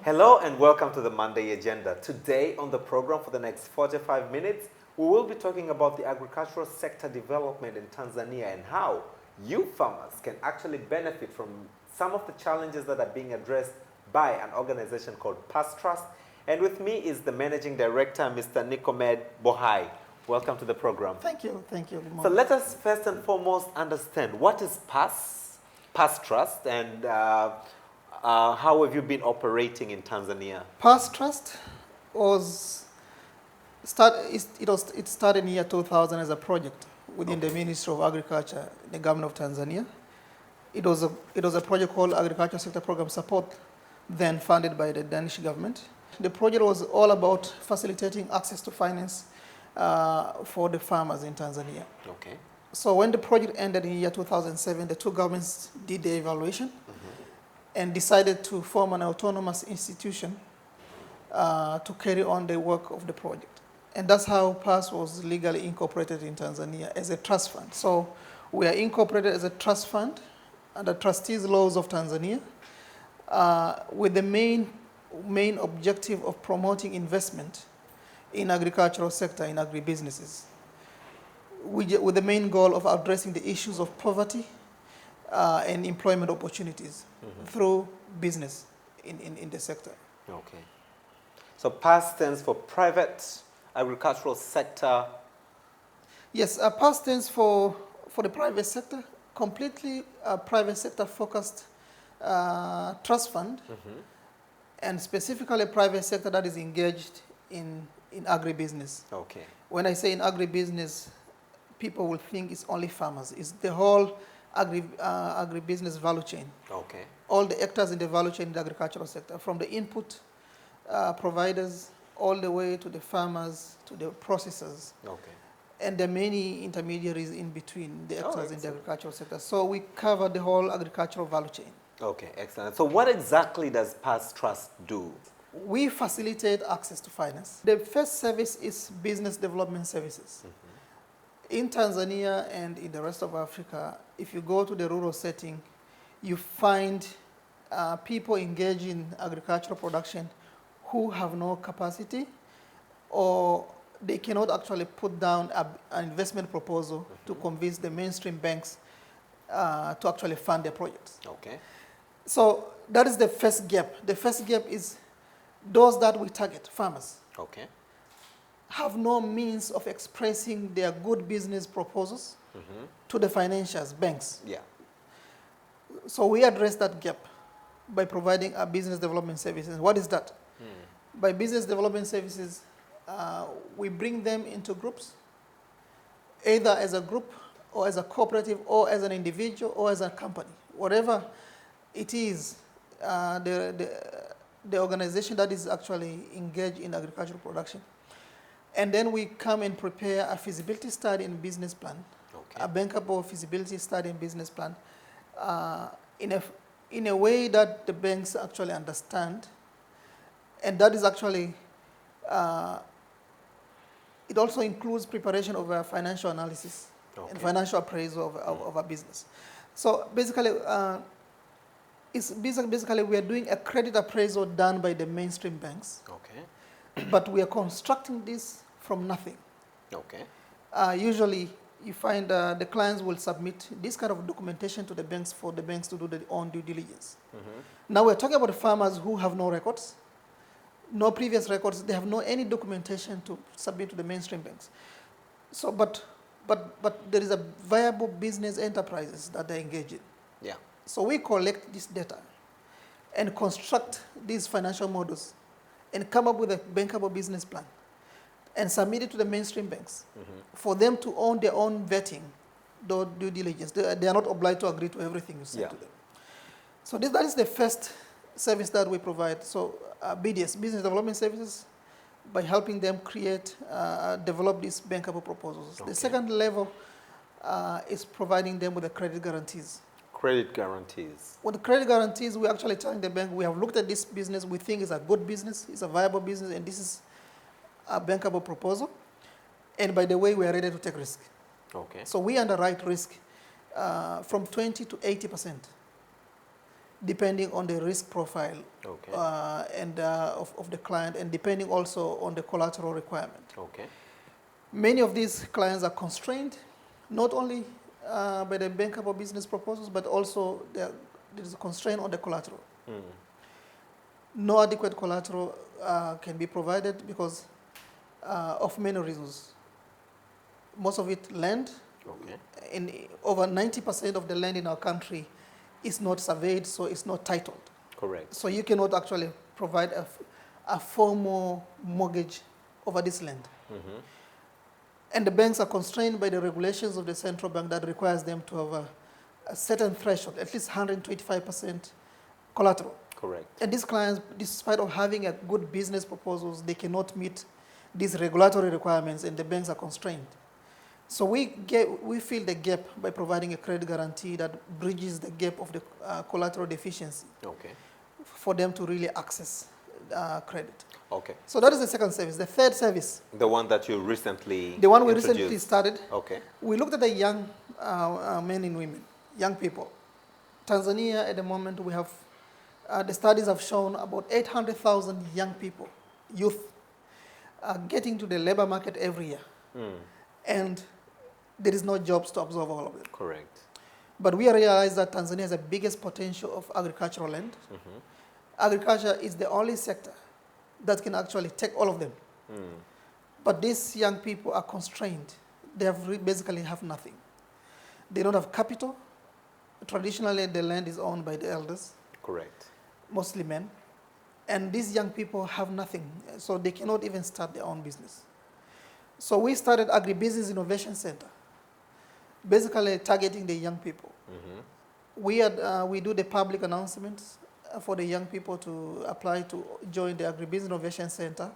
Hello and welcome to the Monday Agenda. Today on the program for the next 45 minutes, we will be talking about the agricultural sector development in Tanzania and how you farmers can actually benefit from some of the challenges that are being addressed by an organization called Past Trust. And with me is the Managing Director, Mr. Nicomed Bohai. Welcome to the program. Thank you. So let us first and foremost understand what is Past Trust and how have you been operating in Tanzania? Past Trust it started in the year 2000 as a project within the Ministry of Agriculture, the government of Tanzania. It was a project called Agricultural Sector Program Support, then funded by the Danish government. The project was all about facilitating access to finance for the farmers in Tanzania. Okay. So when the project ended in the year 2007, the two governments did the evaluation and decided to form an autonomous institution to carry on the work of the project. And that's how PAS was legally incorporated in Tanzania as a trust fund. So we are incorporated as a trust fund under trustees laws of Tanzania with the main objective of promoting investment in agricultural sector, in agribusinesses, with the main goal of addressing the issues of poverty and employment opportunities through business in the sector. Okay. So PAS stands for Private Agricultural Sector. Yes, PAS stands for the private sector, completely private sector focused trust fund, and specifically a private sector that is engaged in agribusiness. Okay. When I say in agribusiness, people will think it's only farmers. It's the whole agribusiness value chain. Okay. All the actors in the value chain in the agricultural sector, from the input providers all the way to the farmers, to the processors. Okay. And there are many intermediaries in between the actors in the excellent. agricultural sector. So we cover the whole agricultural value chain. Okay, excellent. So what exactly does PAS Trust do? We facilitate access to finance. The first service is business development services. In Tanzania and in the rest of Africa, if you go to the rural setting, you find people engaged in agricultural production who have no capacity, or they cannot actually put down an investment proposal to convince the mainstream banks to actually fund their projects. Okay. So that is the first gap. The first gap is those that we target, farmers. Okay. Have no means of expressing their good business proposals to the financiers, banks. Yeah. So we address that gap by providing a business development services. What is that? By business development services, we bring them into groups, either as a group or as a cooperative or as an individual or as a company. Whatever it is, the organization that is actually engaged in agricultural production. And then we come and prepare a feasibility study and business plan, a bankable feasibility study and business plan, in a way that the banks actually understand. And that is actually, it also includes preparation of a financial analysis and financial appraisal of a business. So basically, basically we are doing a credit appraisal done by the mainstream banks. Okay. But we are constructing this from nothing. Okay. Usually, you find the clients will submit this kind of documentation to the banks for the banks to do their own due diligence. Now we're talking about the farmers who have no records, no previous records. They have no any documentation to submit to the mainstream banks. So, but there is a viable business enterprises that they engage in. Yeah. So we collect this data and construct these financial models and come up with a bankable business plan and submit it to the mainstream banks for them to own their own vetting, due diligence. They are not obliged to agree to everything you say to them. So that is the first service that we provide. So BDS, Business Development Services, by helping them create, develop these bankable proposals. The second level is providing them with the credit guarantees. Credit guarantees. With the credit guarantees, we're actually telling the bank, we have looked at this business, we think it's a good business, it's a viable business, and this is a bankable proposal. And by the way, we are ready to take risk. Okay. So we underwrite risk from 20 to 80%. depending on the risk profile Okay. of the client, and depending also on the collateral requirement. Okay. Many of these clients are constrained not only by the bankable business proposals, but also there is a constraint on the collateral. Mm. No adequate collateral can be provided because of many reasons. Most of it land. Okay. In over 90% of the land in our country is not surveyed, so it's not titled. Correct. So you cannot actually provide a formal mortgage over this land. Mm-hmm. And the banks are constrained by the regulations of the central bank that requires them to have a certain threshold, at least 125% collateral. Correct. And these clients, despite of having a good business proposals, they cannot meet these regulatory requirements, and the banks are constrained. So we fill the gap by providing a credit guarantee that bridges the gap of the collateral deficiency Okay. for them to really access credit. Okay. So that is the second service. The third service, The one that you recently the one we introduced. recently started, Okay. we looked at the young men and women, young people. Tanzania at the moment, we have, the studies have shown about 800,000 young people, youth, getting to the labor market every year. Mm. And there is no jobs to absorb all of them. Correct. But we realize that Tanzania has the biggest potential of agricultural land. Mm-hmm. Agriculture is the only sector that can actually take all of them. Mm. But these young people are constrained. They have basically have nothing. They don't have capital. Traditionally, the land is owned by the elders, Correct. mostly men. And these young people have nothing, so they cannot even start their own business. So we started Agribusiness Innovation Center, basically targeting the young people. Mm-hmm. We do the public announcements for the young people to apply to join the Agribusiness Innovation Center,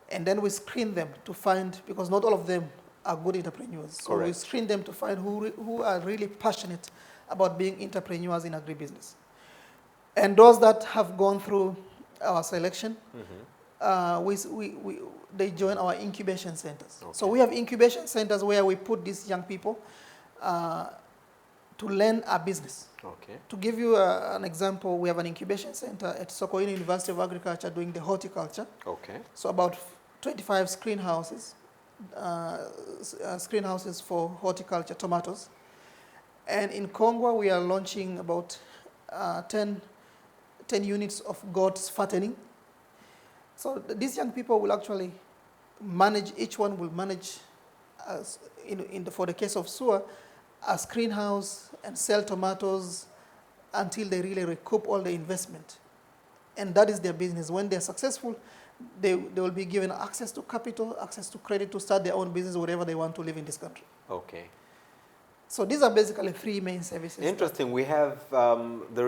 and then we screen them to find, because not all of them are good entrepreneurs. So we Correct. screen them to find who are really passionate about being entrepreneurs in agribusiness. And those that have gone through our selection, they join our incubation centers. Okay. So we have incubation centers where we put these young people to learn our business. Okay. To give you an example, we have an incubation center at Sokoine University of Agriculture doing the horticulture. Okay. So about 25 screenhouses for horticulture, tomatoes. And in Congo, we are launching about 10 units of goats fattening. So these young people will actually manage, each one will manage, for the case of Sua, a greenhouse and sell tomatoes until they really recoup all the investment. And that is their business. When they're successful, they will be given access to capital, access to credit to start their own business wherever they want to live in this country. Okay. So these are basically three main services. Interesting. We have the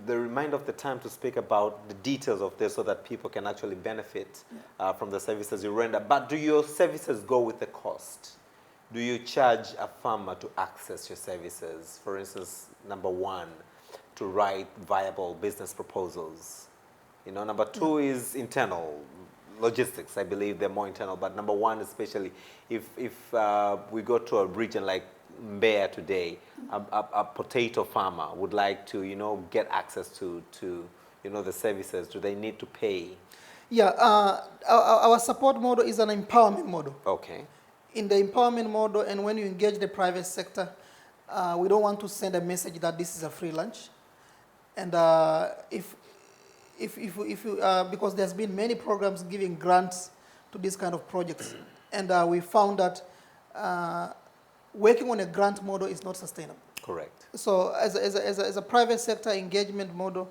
remainder of the time to speak about the details of this so that people can actually benefit from the services you render. But do your services go with the cost? Do you charge a farmer to access your services? For instance, number one, to write viable business proposals. You know, number two is internal logistics. I believe they're more internal. But number one, especially if we go to a region like Mbeya today, a potato farmer would like to, you know, get access to you know, the services. Do they need to pay? Yeah, our support model is an empowerment model. Okay. In the empowerment model, and when you engage the private sector, we don't want to send a message that this is a free lunch. And if you, because there's been many programs giving grants to these kind of projects, and we found that working on a grant model is not sustainable. Correct. So as a private sector engagement model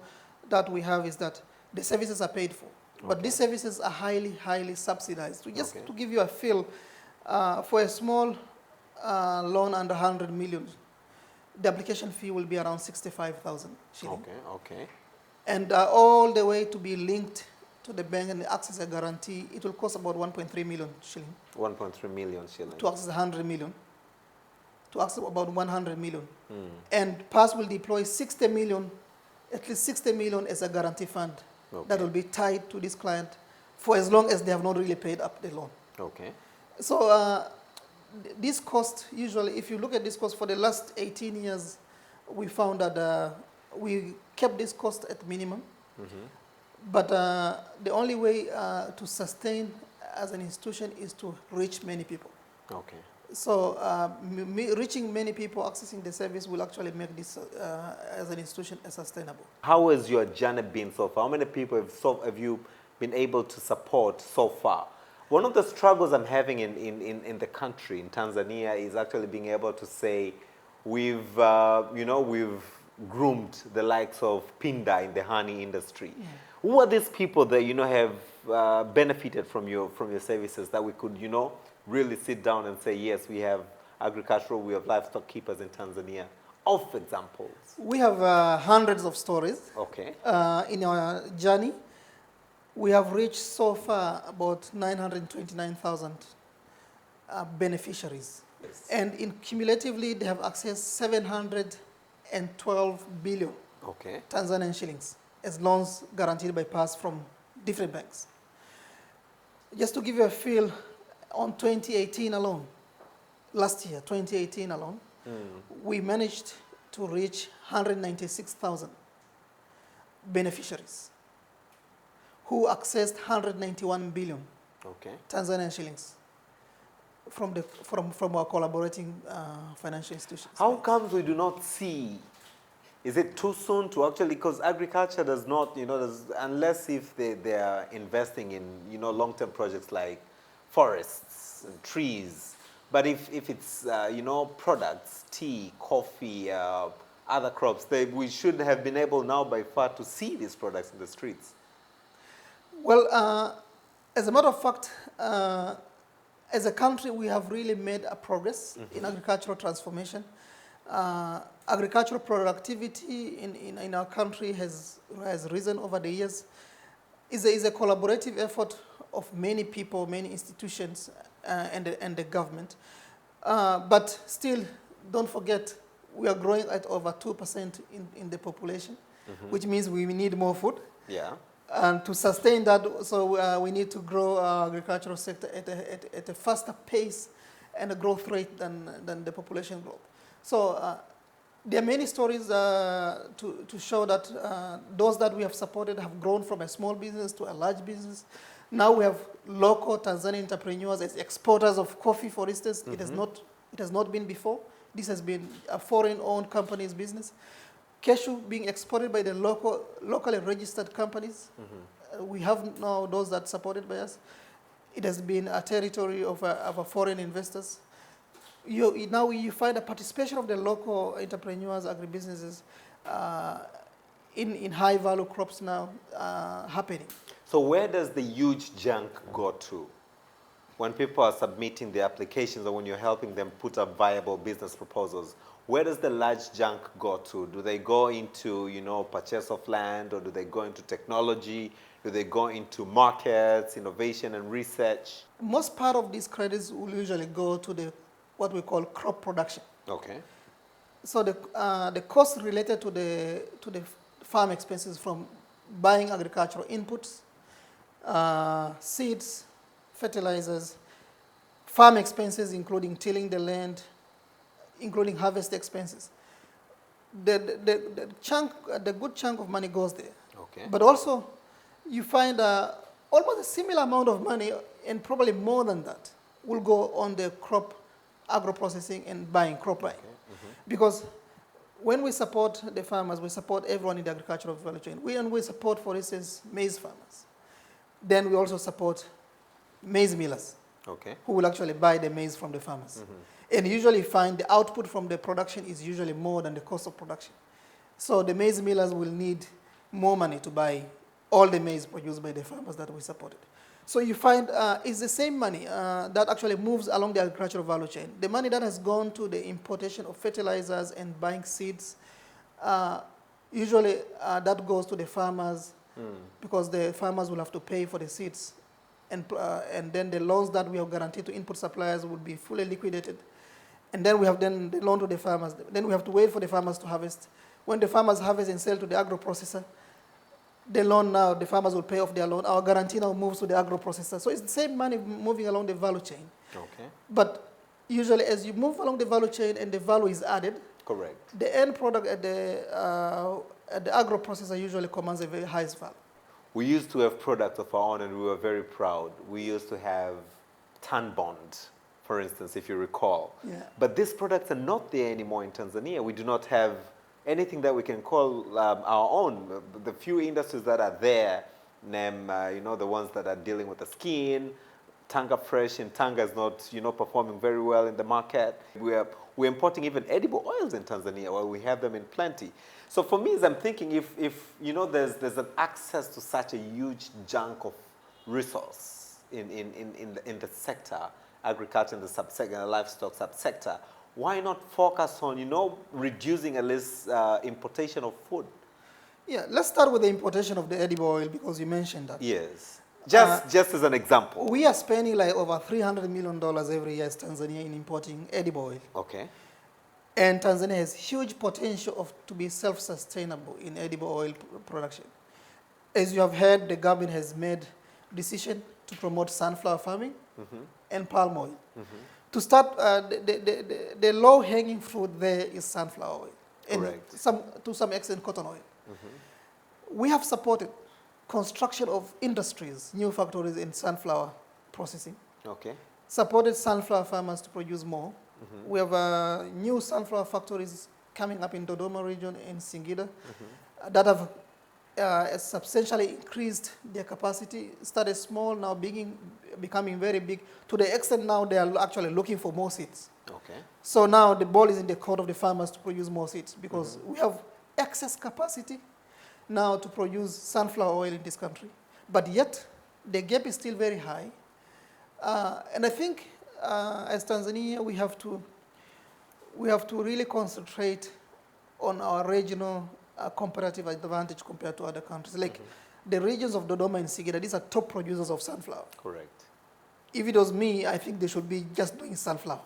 that we have is that the services are paid for, but these services are highly subsidized. So just to give you a feel, for a small loan under 100 million, the application fee will be around 65,000 shillings. Okay. And all the way to be linked to the bank and access a guarantee, it will cost about 1.3 million shilling. 1.3 million shillings. To access 100 million. To access about 100 million. And PASS will deploy 60 million, at least 60 million as a guarantee fund that will be tied to this client for as long as they have not really paid up the loan. Okay. So this cost, usually, if you look at this cost for the last 18 years, we found that we kept this cost at minimum. But the only way to sustain as an institution is to reach many people. Okay. So reaching many people, accessing the service will actually make this as an institution sustainable. How has your journey been so far? How many people have you been able to support so far? One of the struggles I'm having in the country, in Tanzania, is actually being able to say we've groomed the likes of Pinda in the honey industry. Yeah. Who are these people that, have benefited from your services that we could, really sit down and say, yes, we have agricultural, we have livestock keepers in Tanzania? Of examples. We have hundreds of stories. Okay. In our journey, we have reached so far about 929,000 beneficiaries. Yes. And cumulatively, they have accessed 712 billion Tanzanian shillings as loans guaranteed by PASS from different banks. Just to give you a feel, on 2018 alone, last year, 2018 alone, we managed to reach 196,000 beneficiaries who accessed 191 billion Tanzanian shillings from our collaborating financial institutions. How comes we do not see? Is it too soon to actually, because agriculture does not, unless if they are investing in, long-term projects like forests and trees. But if it's, products, tea, coffee, other crops, we should have been able now by far to see these products in the streets. Well, as a matter of fact, as a country, we have really made a progress in agricultural transformation. Agricultural productivity in our country has risen over the years. Is a collaborative effort of many people, many institutions, and the government. But still, don't forget, we are growing at over 2% in the population, which means we need more food. Yeah. And to sustain that, so we need to grow our agricultural sector at a faster pace and a growth rate than the population growth. So there are many stories to show that those that we have supported have grown from a small business to a large business. Now we have local Tanzanian entrepreneurs as exporters of coffee, for instance. It has not been before. This has been a foreign-owned company's business. Cashew being exported by the locally registered companies. We have now those that supported by us. It has been a territory of foreign investors. Now you find a participation of the local entrepreneurs, agribusinesses in high-value crops now happening. So where does the huge junk go to? When people are submitting their applications or when you're helping them put up viable business proposals, where does the large junk go to? Do they go into, purchase of land, or do they go into technology? Do they go into markets, innovation and research? Most part of these credits will usually go to what we call crop production. Okay. So the costs related to the farm expenses from buying agricultural inputs, seeds, fertilizers, farm expenses including tilling the land, including harvest expenses. The good chunk of money goes there. Okay. But also, you find almost a similar amount of money, and probably more than that, will go on the crop agro-processing and crop buying. Okay. Because when we support the farmers, we support everyone in the agricultural value chain. We support, for instance, maize farmers. Then we also support maize millers, who will actually buy the maize from the farmers. And usually find the output from the production is usually more than the cost of production. So the maize millers will need more money to buy all the maize produced by the farmers that we supported. So you find it's the same money that actually moves along the agricultural value chain. The money that has gone to the importation of fertilizers and buying seeds, usually that goes to the farmers because the farmers will have to pay for the seeds. And then the loans that we have guaranteed to input suppliers will be fully liquidated. And then we have the loan to the farmers. Then we have to wait for the farmers to harvest. When the farmers harvest and sell to the agro-processor, the loan now, the farmers will pay off their loan. Our guarantee now moves to the agro-processor. So it's the same money moving along the value chain. Okay. But usually as you move along the value chain and the value is added, correct, the end product at the the agro processor usually commands a very highest value. We used to have products of our own and we were very proud. We used to have tan bond, for instance, if you recall. Yeah. But these products are not there anymore in Tanzania. We do not have anything that we can call our own. The few industries that are there, name, the ones that are dealing with the skin. Tanga Fresh in Tanga is not, performing very well in the market. We're importing even edible oils in Tanzania where we have them in plenty. So for me, as I'm thinking, if there's an access to such a huge chunk of resource in the sector, agriculture in the subsector, and the livestock subsector, why not focus on, reducing at least importation of food? Yeah, let's start with the importation of the edible oil because you mentioned that. Yes. Just as an example. We are spending like over $300 million every year as Tanzania in importing edible oil. Okay. And Tanzania has huge potential to be self-sustainable in edible oil production. As you have heard, the government has made decision to promote sunflower farming and palm oil. To start, the low-hanging fruit there is sunflower oil. Correct. And to some extent, cotton oil. We have supported construction of industries, new factories in sunflower processing. Okay. Supported sunflower farmers to produce more. We have new sunflower factories coming up in Dodoma region and Singida that have substantially increased their capacity. Started small, now becoming very big, to the extent now they are actually looking for more seeds. Okay. So now the ball is in the court of the farmers to produce more seeds because we have excess capacity now to produce sunflower oil in this country. But yet, the gap is still very high. And I think as Tanzania, we have to really concentrate on our regional comparative advantage compared to other countries. Like the regions of Dodoma and Singida, these are top producers of sunflower. Correct. If it was me, I think they should be just doing sunflower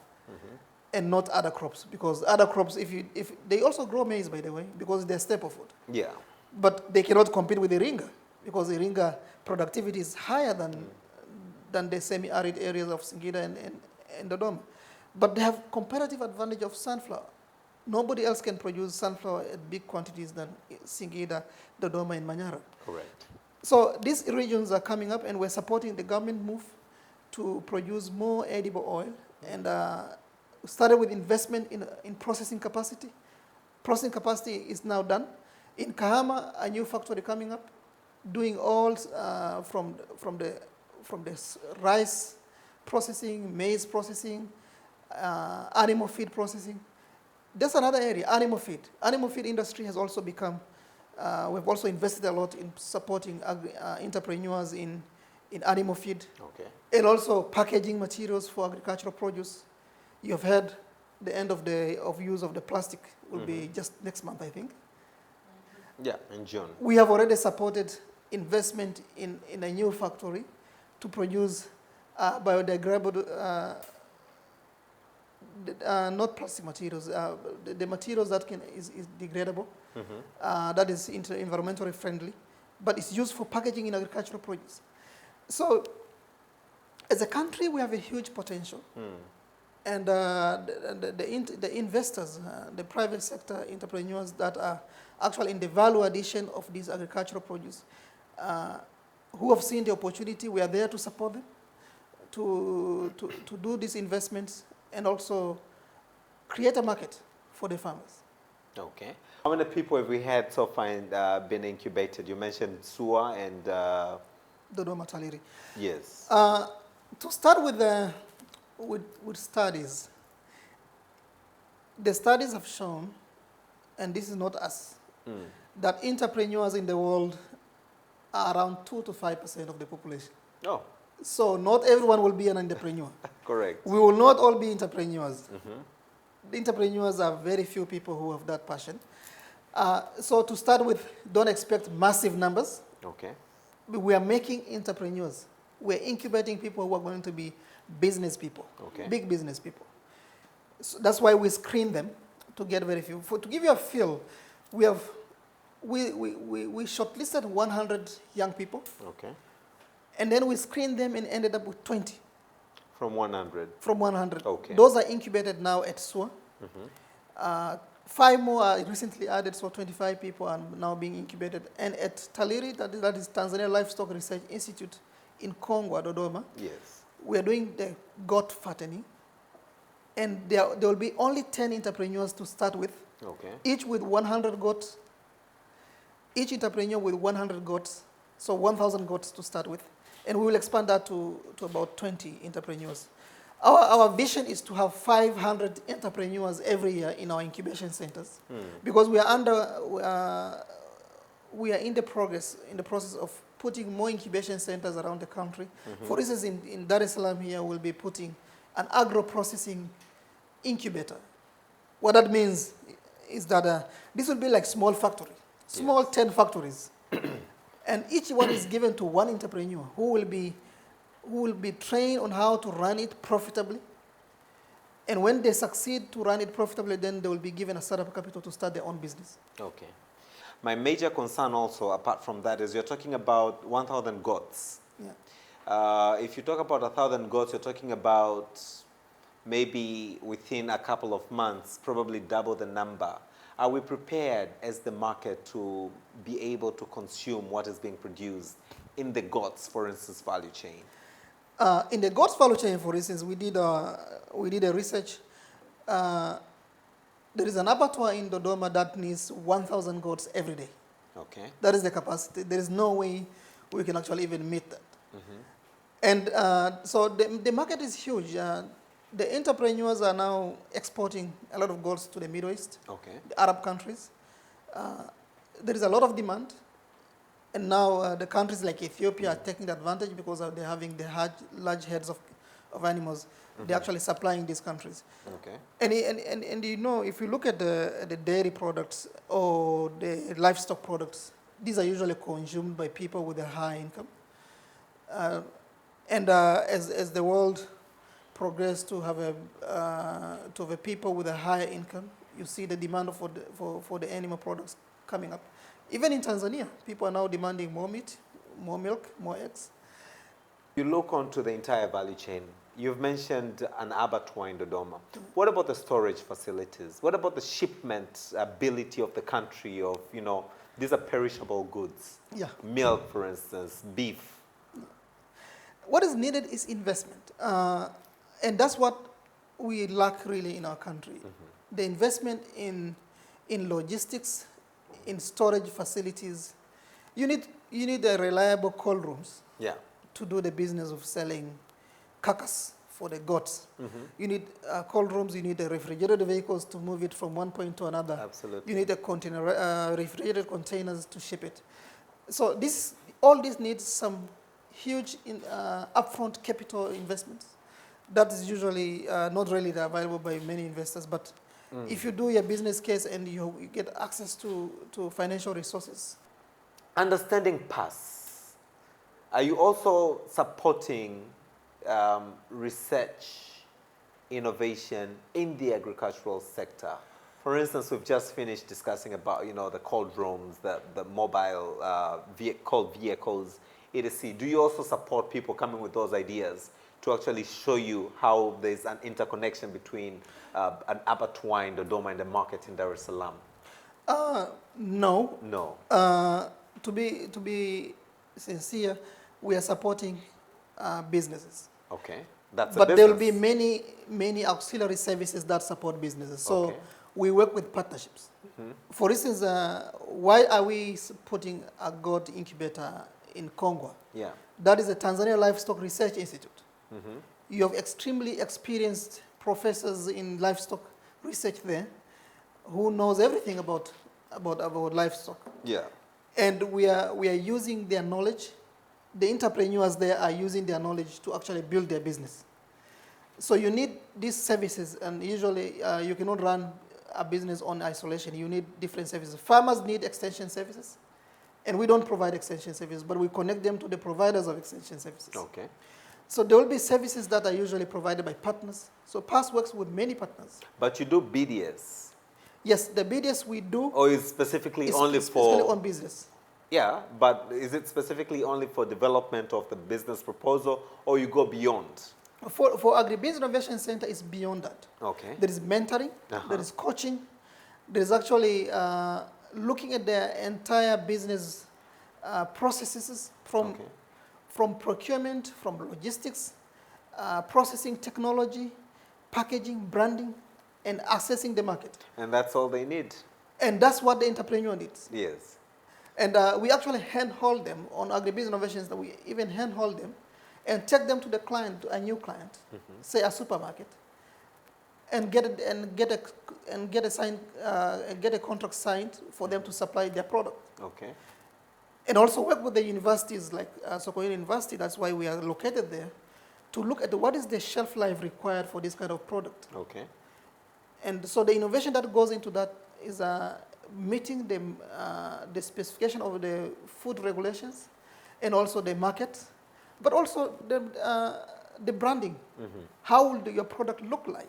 and not other crops, because other crops, if they also grow maize, by the way, because they're staple food. Yeah. But they cannot compete with Iringa because Iringa productivity is higher than the semi-arid areas of Singida and Dodoma. But they have comparative advantage of sunflower. Nobody else can produce sunflower at big quantities than Singida, Dodoma, and Manyara. Correct. So these regions are coming up, and we're supporting the government move to produce more edible oil, and started with investment in processing capacity. Processing capacity is now done. In Kahama, a new factory coming up, doing all from the rice processing, maize processing, animal feed processing. That's another area, animal feed. Animal feed industry has also become, we've also invested a lot in supporting entrepreneurs in animal feed. Okay. And also packaging materials for agricultural produce. You have heard the end of use of the plastic will be just next month, I think. Yeah, in June. We have already supported investment in a new factory to produce biodegradable, not plastic materials, the materials that is degradable, that is environmentally friendly, but it's used for packaging in agricultural produce. So, as a country, we have a huge potential. And the investors, the private sector entrepreneurs that are actually in the value addition of these agricultural produce, who have seen the opportunity, we are there to support them, to do these investments and also create a market for the farmers. Okay. How many people have we had so far been incubated? You mentioned SUA and... Dodoma Taliri. Yes. To start with studies, the studies have shown, and this is not us, that entrepreneurs in the world are around 2 to 5% of the population. Oh. So not everyone will be an entrepreneur. Correct. We will not all be entrepreneurs. The entrepreneurs are very few people who have that passion. So to start with, don't expect massive numbers. Okay. We are making entrepreneurs. We're incubating people who are going to be business people, big business people. So that's why we screen them to get very few. To give you a feel, we shortlisted 100 young people. Okay. And then we screened them and ended up with 20. From 100? From 100. Okay. Those are incubated now at SUA. 5 more are recently added, so 25 people are now being incubated. And at Taliri, that is Tanzania Livestock Research Institute in Kongwa, Dodoma, Yes. we are doing the goat fattening. And there will be only 10 entrepreneurs to start with, Okay. each with 100 goats, each entrepreneur with 100 goats, so 1,000 goats to start with. And we will expand that to about 20 entrepreneurs. Our vision is to have 500 entrepreneurs every year in our incubation centers, because we are in the process of putting more incubation centers around the country. For instance, in Dar es Salaam here, we'll be putting an agro-processing incubator. What that means is that this will be like small factory, small 10 factories. And each one is given to one entrepreneur who will be trained on how to run it profitably. And when they succeed to run it profitably, then they will be given a startup capital to start their own business. Okay. My major concern also, apart from that, is you're talking about 1,000 goats. Yeah. If you talk about 1,000 goats, you're talking about maybe within a couple of months, probably double the number. Are we prepared as the market to be able to consume what is being produced in the goats, for instance, value chain? In the goats value chain, for instance, we did a research. There is an abattoir in Dodoma that needs 1,000 goats every day. Okay. That is the capacity. There is no way we can actually even meet that. And so the market is huge. The entrepreneurs are now exporting a lot of goats to the Middle East, Okay. the Arab countries. There is a lot of demand. And now the countries like Ethiopia are taking advantage because they're having the large herds of animals. They're actually supplying these countries. Okay. And you know, if you look at the dairy products or the livestock products, these are usually consumed by people with a high income. As the world progresses to have a people with a higher income, you see the demand for the animal products coming up. Even in Tanzania, people are now demanding more meat, more milk, more eggs. You look onto the entire value chain. You've mentioned an abattoir in Dodoma. What about the storage facilities? What about the shipment ability of the country of, these are perishable goods? Yeah. Milk, for instance, beef. What is needed is investment. And that's what we lack really in our country. The investment in logistics, in storage facilities. You need a reliable cold rooms to do the business of selling carcass for the goats. You need cold rooms, you need refrigerated vehicles to move it from one point to another. Absolutely. You need refrigerated containers to ship it. So all this needs some huge upfront capital investments. That is usually not really available by many investors, but if you do your business case and you get access to financial resources. Understanding PASS, are you also supporting research, innovation in the agricultural sector? For instance, we've just finished discussing about, the cold rooms, the mobile cold vehicles, etc. Do you also support people coming with those ideas to actually show you how there's an interconnection between an abattoir in Dodoma and the market in Dar es Salaam? No. No. To be sincere, we are supporting businesses. Okay. That's but a there will be business. many auxiliary services that support businesses. So Okay. we work with partnerships. For instance, why are we putting a goat incubator in Kongwa? Yeah. That is the Tanzania Livestock Research Institute. You have extremely experienced professors in livestock research there who knows everything about livestock. Yeah. And we are using their knowledge. The entrepreneurs there are using their knowledge to actually build their business. So you need these services, and usually you cannot run a business on isolation. You need different services. Farmers need extension services, and we don't provide extension services, but we connect them to the providers of extension services. Okay. So there will be services that are usually provided by partners. So PASS works with many partners. But you do BDS? Yes, the BDS we do. Or is specifically Specifically on business. Yeah, but is it specifically only for development of the business proposal, or you go beyond? For Agribusiness Innovation Center, it's beyond that. Okay. There is mentoring, there is coaching, There's actually looking at their entire business processes Okay. from procurement, from logistics, processing technology, packaging, branding, and accessing the market. And that's all they need. And that's what the entrepreneur needs. Yes. And we actually handhold them on agribusiness innovations, that we even handhold them and take them to the client, to a new client, say a supermarket, and get a contract signed for them to supply their product. Okay. And also work with the universities like Sokoine University, that's why we are located there, to look at what is the shelf life required for this kind of product. Okay. And so the innovation that goes into that is meeting the specification of the food regulations and also the market, but also the branding. How will your product look like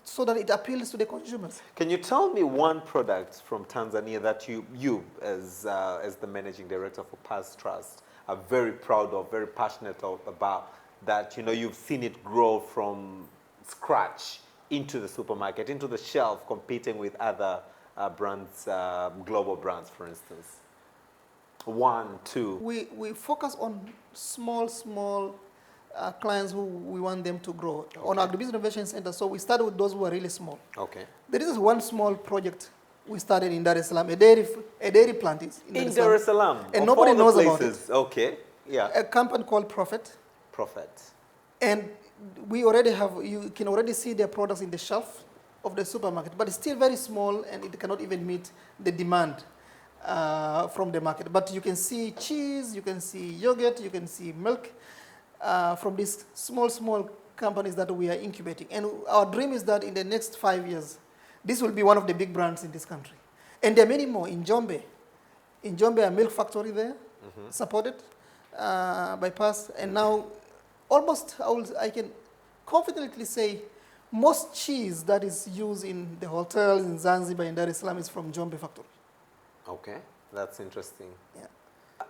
so that it appeals to the consumers? Can you tell me one product from Tanzania that you as the managing director for Paz Trust are very proud of, very passionate about, that you've seen it grow from scratch into the supermarket, into the shelf, competing with other brands, global brands, for instance? One, two. We focus on small clients who we want them to grow. Okay. On our Agribusiness Innovation Center, so we started with those who are really small. Okay. There is one small project we started in Dar es Salaam, a dairy plant in Dar es Salaam. And nobody knows about it. Okay. Yeah. A company called Prophet. And we already you can already see their products in the shelf of the supermarket, but it's still very small and it cannot even meet the demand from the market. But you can see cheese, you can see yogurt, you can see milk from these small companies that we are incubating. And our dream is that in the next 5 years, this will be one of the big brands in this country. And there are many more in Njombe. In Njombe, a milk factory there, supported by PAS. And now, almost, I can confidently say, most cheese that is used in the hotels in Zanzibar and Dar es Salaam is from Njombe factory. Okay, that's interesting. Yeah.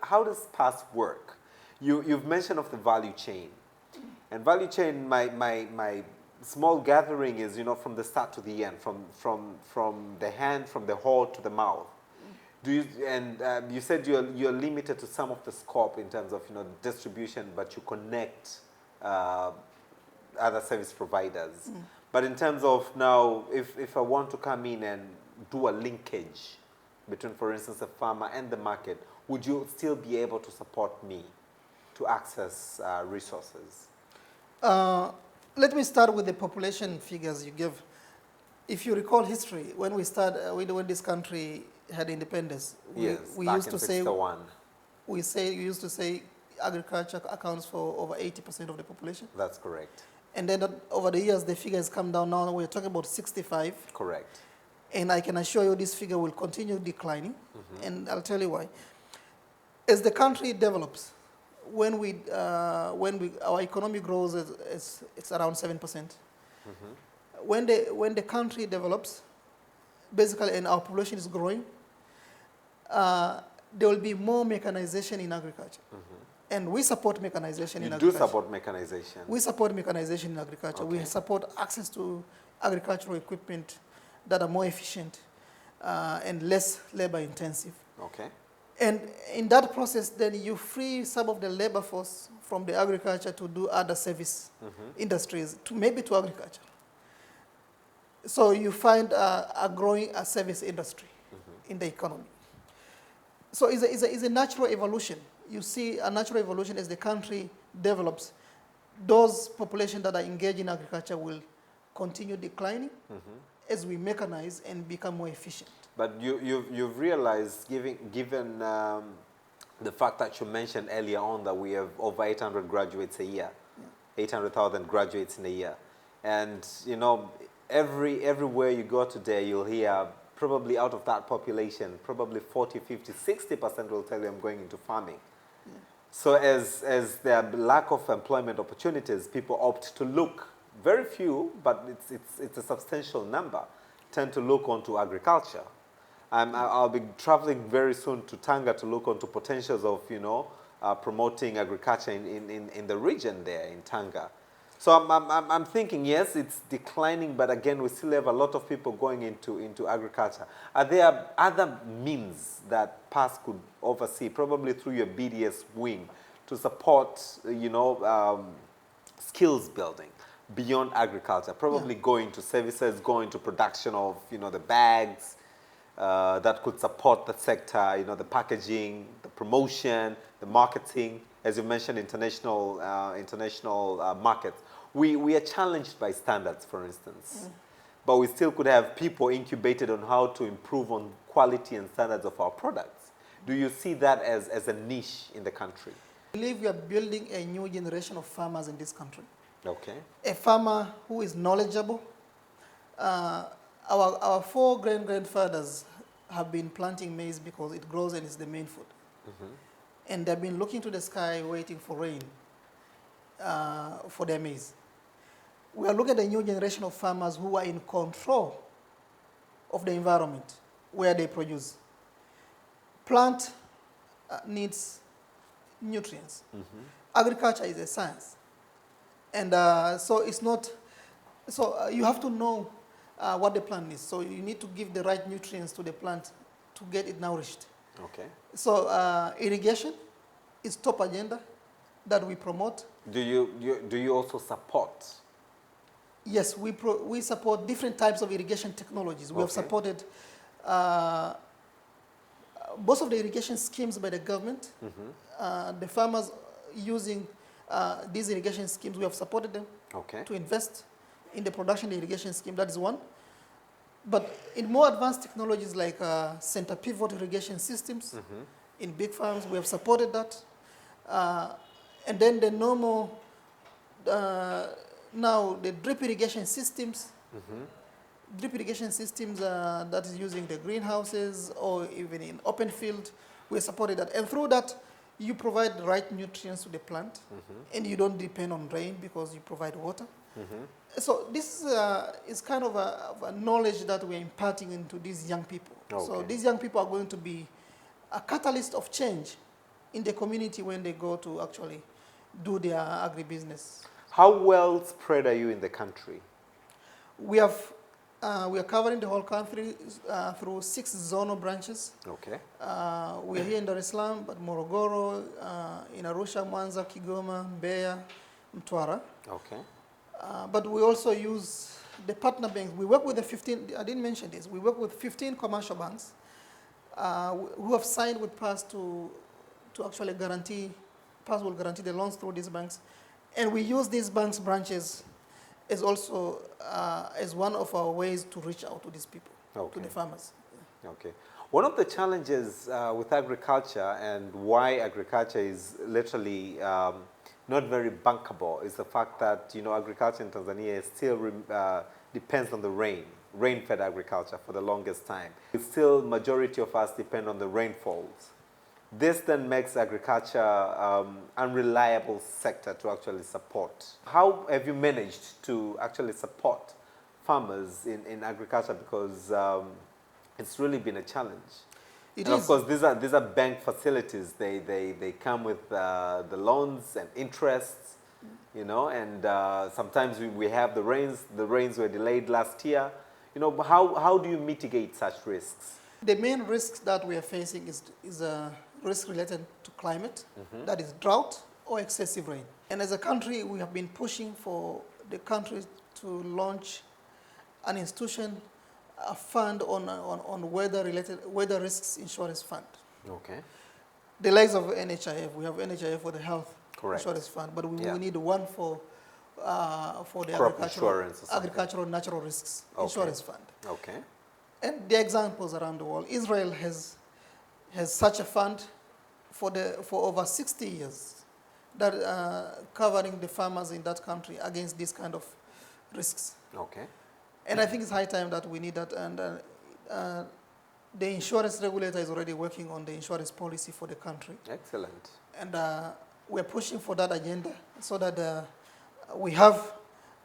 How does PAS work? You've mentioned of the value chain. And value chain, my small gathering is, from the start to the end, from the hand, from the hole to the mouth. You said you're limited to some of the scope in terms of distribution, but you connect other service providers. But in terms of now, if I want to come in and do a linkage between, for instance, a farmer and the market, would you still be able to support me to access resources? Let me start with the population figures you give. If you recall history, when when this country had independence, we used to say, we used to say agriculture accounts for over 80% of the population. That's correct. And then over the years, the figure has come down. Now we're talking about 65. Correct. And I can assure you this figure will continue declining. And I'll tell you why. As the country develops, when our economy grows, it's around 7%. When the country develops, basically, and our population is growing, there will be more mechanization in agriculture. And we support mechanization in agriculture. You do support mechanization? We support mechanization in agriculture. Okay. We support access to agricultural equipment that are more efficient and less labor intensive. Okay. And in that process, then you free some of the labor force from the agriculture to do other service industries, maybe to agriculture. So you find a growing service industry in the economy. So it's a natural evolution. You see a natural evolution as the country develops. Those populations that are engaged in agriculture will continue declining as we mechanize and become more efficient. But you've realized, given the fact that you mentioned earlier on that we have over 800 graduates a year, 800,000 graduates in a year. And, everywhere you go today, you'll hear probably out of that population, probably 40, 50, 60% will tell you I'm going into farming. So as there are lack of employment opportunities, people opt to look, very few, but it's a substantial number, tend to look onto agriculture. I'll be traveling very soon to Tanga to look onto potentials of, promoting agriculture in the region there in Tanga. So I'm thinking, yes, it's declining, but again, we still have a lot of people going into agriculture. Are there other means that PASS could oversee, probably through your BDS wing, to support, skills building beyond agriculture? Probably Yeah. going to services, going to production of, the bags, that could support the sector, the packaging, the promotion, the marketing, as you mentioned, international markets. We are challenged by standards, for instance, but we still could have people incubated on how to improve on quality and standards of our products. Do you see that as a niche in the country? I believe we are building a new generation of farmers in this country. Okay. A farmer who is knowledgeable. Uh, our four grandfathers have been planting maize because it grows and it's the main food. And they've been looking to the sky waiting for rain for their maize. We are looking at a new generation of farmers who are in control of the environment where they produce. Plant needs nutrients. Agriculture is a science. And so it's not, so you have to know what the plant needs. So you need to give the right nutrients to the plant to get it nourished. Okay. So irrigation is top agenda that we promote. Do you also support? Yes, we support different types of irrigation technologies. We have Okay. supported most of the irrigation schemes by the government. The farmers using these irrigation schemes, we have supported them Okay. to invest in the production irrigation scheme. That is one. But in more advanced technologies like center pivot irrigation systems in big farms, we have supported that. And then the normal, now the drip irrigation systems, that is using the greenhouses or even in open field, we supported that. And through that, you provide the right nutrients to the plant and you don't depend on rain because you provide water. So this is kind of a knowledge that we're imparting into these young people. So Okay. these young people are going to be a catalyst of change in the community when they go to actually do their agribusiness. How well spread are you in the country? We are covering the whole country through 6 zonal branches. Okay. We are here in Dar es Salaam, but Morogoro, in Arusha, Mwanza, Kigoma, Mbeya, Mtwara. Okay. But we also use the partner banks. We work with the 15, I didn't mention this, we work with 15 commercial banks who have signed with PASS to actually guarantee, PASS will guarantee the loans through these banks. And we use these banks' branches as also as one of our ways to reach out to these people, Okay. to the farmers. Okay. One of the challenges with agriculture and why agriculture is literally not very bankable is the fact that, agriculture in Tanzania still depends on the rain-fed agriculture for the longest time. Still, majority of us depend on the rainfalls. This then makes agriculture unreliable sector to actually support. How have you managed to actually support farmers in agriculture? Because it's really been a challenge. It And is. of course, these are bank facilities. They come with the loans and interests, and sometimes we have the rains. The rains were delayed last year. How do you mitigate such risks? The main risks that we are facing is a risk related to climate, that is drought or excessive rain. And as a country, we have been pushing for the country to launch an institution, a fund on weather risks insurance fund. Okay. The likes of NHIF, we have NHIF for the health Correct. insurance fund, but we Yeah. need one for the Crop insurance or something. agricultural natural risks Okay. insurance fund. Okay. And there are examples around the world. Israel has such a fund for over 60 years, that covering the farmers in that country against these kind of risks. Okay. And I think it's high time that we need that. And the insurance regulator is already working on the insurance policy for the country. Excellent. And we're pushing for that agenda so that we have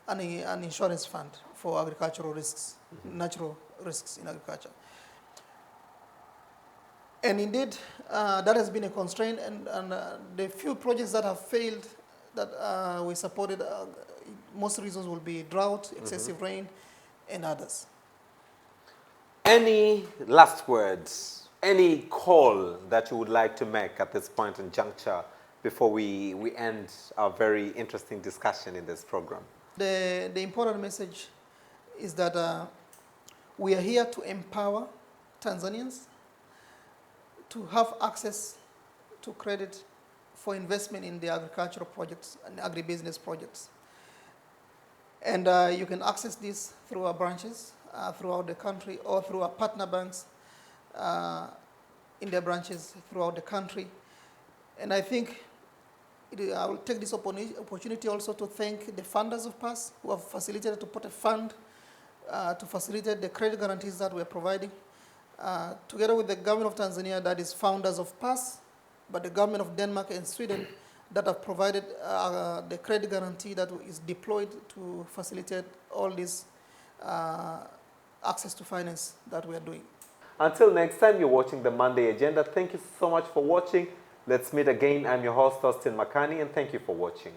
an insurance fund for agricultural risks, natural risks in agriculture. And indeed, that has been a constraint, and the few projects that have failed that we supported, most reasons will be drought, excessive rain, and others. Any last words, any call that you would like to make at this point in juncture before we end our very interesting discussion in this program? The important message is that we are here to empower Tanzanians to have access to credit for investment in the agricultural projects and agribusiness projects. And you can access this through our branches throughout the country, or through our partner banks in their branches throughout the country. And I think I will take this opportunity also to thank the funders of PASS who have facilitated to put a fund to facilitate the credit guarantees that we are providing, together with the government of Tanzania, that is founders of PASS, but the government of Denmark and Sweden that have provided the credit guarantee that is deployed to facilitate all this access to finance that we are doing. Until next time, you're watching the Monday Agenda. Thank you so much for watching. Let's meet again. I'm your host, Austin Makani, and thank you for watching.